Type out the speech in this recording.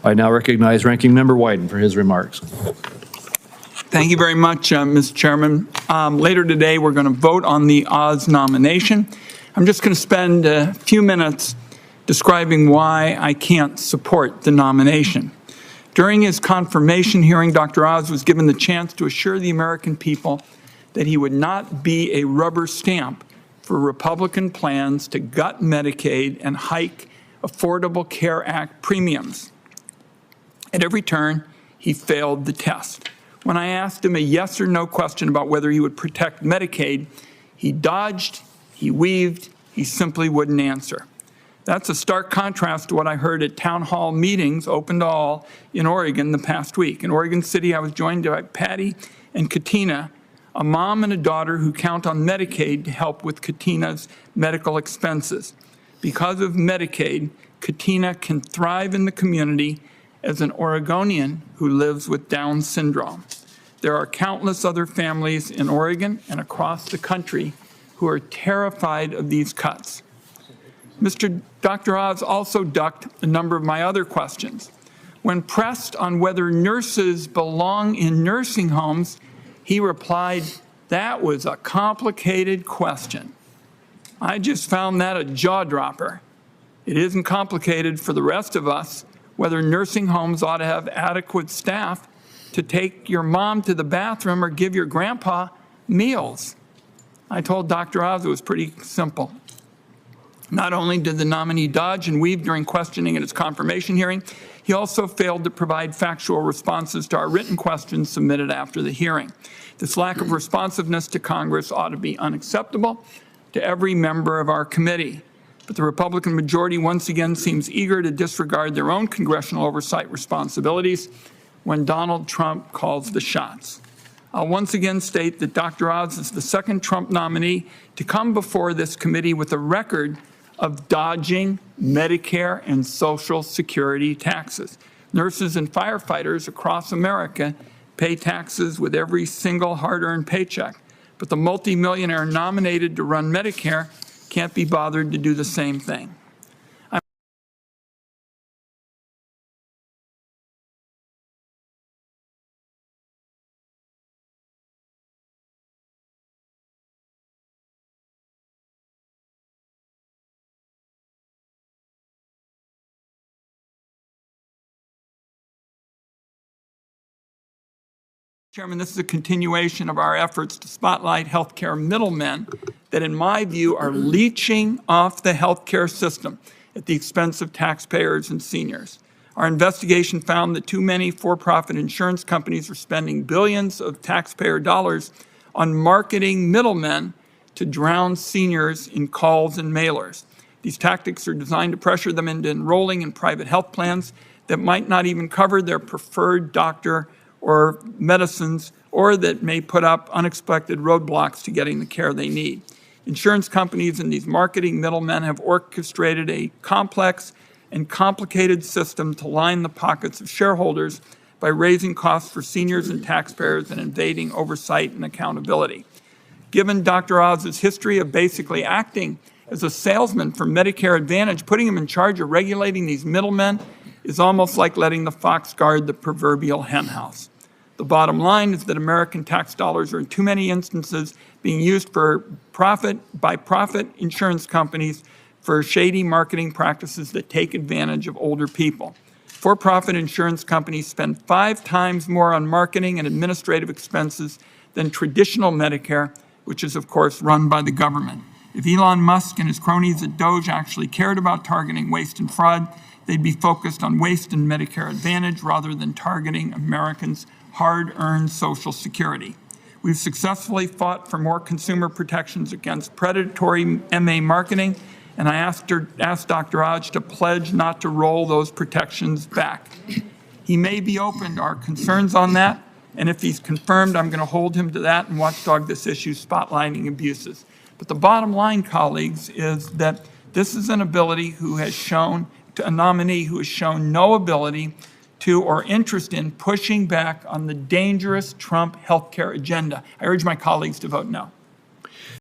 I now recognize Ranking Member Wyden for his remarks. Thank you very much, Mr. Chairman. Later today, we're going to vote on the Oz nomination. I'm just going to spend a few minutes describing why I can't support the nomination. During his confirmation hearing, Dr. Oz was given the chance to assure the American people that he would not be a rubber stamp for Republican plans to gut Medicaid and hike Affordable Care Act premiums. At every turn, he failed the test. When I asked him a yes or no question about whether he would protect Medicaid, he dodged, he weaved, he simply wouldn't answer. That's a stark contrast to what I heard at town hall meetings, open to all, in Oregon the past week. In Oregon City, I was joined by Patty and Katina, a mom and a daughter who count on Medicaid to help with Katina's medical expenses. Because of Medicaid, Katina can thrive in the community as an Oregonian who lives with Down syndrome. There are countless other families in Oregon and across the country who are terrified of these cuts. Dr. Oz also ducked a number of my other questions. When pressed on whether nurses belong in nursing homes, he replied, "That was a complicated question." I just found that a jaw dropper. It isn't complicated for the rest of us whether nursing homes ought to have adequate staff to take your mom to the bathroom or give your grandpa meals. I told Dr. Oz it was pretty simple. Not only did the nominee dodge and weave during questioning at his confirmation hearing, he also failed to provide factual responses to our written questions submitted after the hearing. This lack of responsiveness to Congress ought to be unacceptable to every member of our committee. But the Republican majority once again seems eager to disregard their own congressional oversight responsibilities when Donald Trump calls the shots. I'll once again state that Dr. Oz is the second Trump nominee to come before this committee with a record of dodging Medicare and Social Security taxes. Nurses and firefighters across America pay taxes with every single hard-earned paycheck, but the multimillionaire nominated to run Medicare can't be bothered to do the same thing. Chairman, this is a continuation of our efforts to spotlight healthcare middlemen that, in my view, are leeching off the healthcare system at the expense of taxpayers and seniors. Our investigation found that too many for-profit insurance companies are spending billions of taxpayer dollars on marketing middlemen to drown seniors in calls and mailers. These tactics are designed to pressure them into enrolling in private health plans that might not even cover their preferred doctor or medicines, or that may put up unexpected roadblocks to getting the care they need. Insurance companies and these marketing middlemen have orchestrated a complex and complicated system to line the pockets of shareholders by raising costs for seniors and taxpayers and evading oversight and accountability. Given Dr. Oz's history of basically acting as a salesman for Medicare Advantage, putting him in charge of regulating these middlemen is almost like letting the fox guard the proverbial henhouse. The bottom line is that American tax dollars are in too many instances being used for profit insurance companies for shady marketing practices that take advantage of older people. For-profit insurance companies spend 5 times more on marketing and administrative expenses than traditional Medicare, which is, of course, run by the government. If Elon Musk and his cronies at Doge actually cared about targeting waste and fraud, they'd be focused on waste and Medicare Advantage rather than targeting Americans' hard-earned Social Security. We've successfully fought for more consumer protections against predatory MA marketing, and I asked Dr. Oz to pledge not to roll those protections back. He may be open to our concerns on that, and if he's confirmed, I'm going to hold him to that and watchdog this issue, spotlighting abuses. But the bottom line, colleagues, is that this is a nominee who has shown no ability to or interest in pushing back on the dangerous Trump healthcare agenda. I urge my colleagues to vote no.